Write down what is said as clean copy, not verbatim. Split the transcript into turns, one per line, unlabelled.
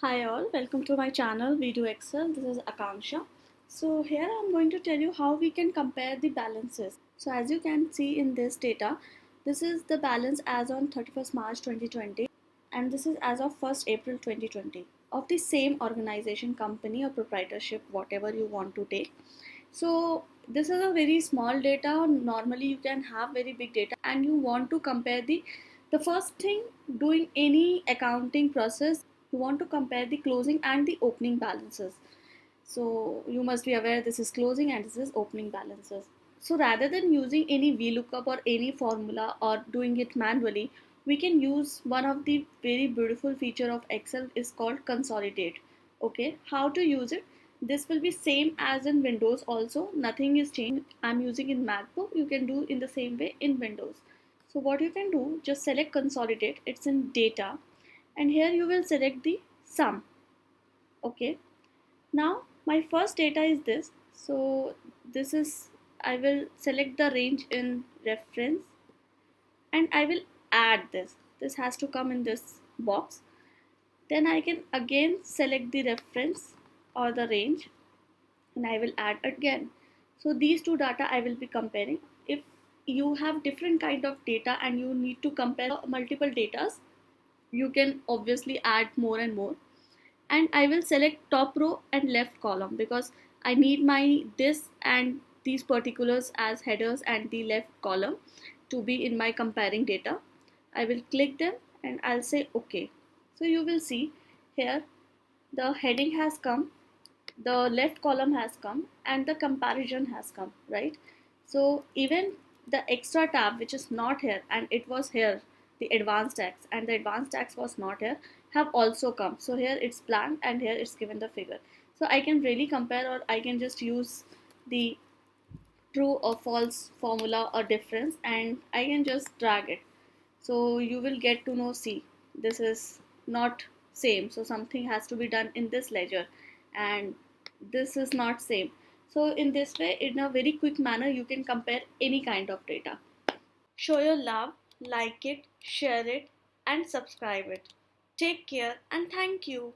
Hi all, welcome to my channel We Do Excel. This is Akanksha. So here I'm going to tell you how we can compare the balances. So as you can see in this data, this is the balance as on 31st March 2020 and this is as of 1st April 2020 of the same organization, company or proprietorship, whatever you want to take. So this is a very small data. Normally you can have very big data and you want to compare the first thing doing any accounting process, you want to compare the closing and the opening balances. So you must be aware this is closing and this is opening balances. So rather than using any VLOOKUP or any formula or doing it manually, we can use one of the very beautiful feature of Excel is called Consolidate. Okay, how to use it? This will be same as in Windows also. Nothing is changed. I'm using in MacBook. You can do in the same way in Windows. So what you can do, just select Consolidate. It's in data and here you will select the sum. Okay, now my first data is this. So this is, I will select the range in reference and I will add this has to come in this box. Then I can again select the reference or the range and I will add again. So these two data I will be comparing. If you have different kind of data and you need to compare multiple datas, you can obviously add more and more. And I will select top row and left column because I need my this and these particulars as headers and the left column to be in my comparing data. I will click them and I'll say OK. So you will see here the heading has come, the left column has come and the comparison has come, right? So even the extra tab which is not here and it was here, the advanced tax and the advanced tax was not here, have also come. So here it's blank and here it's given the figure. So I can really compare or I can just use the true or false formula or difference and I can just drag it. So you will get to know, see, this is not same, so something has to be done in this ledger and this is not same. So in this way, in a very quick manner, you can compare any kind of data. Show your love, like it, share it and subscribe it. Take care and thank you.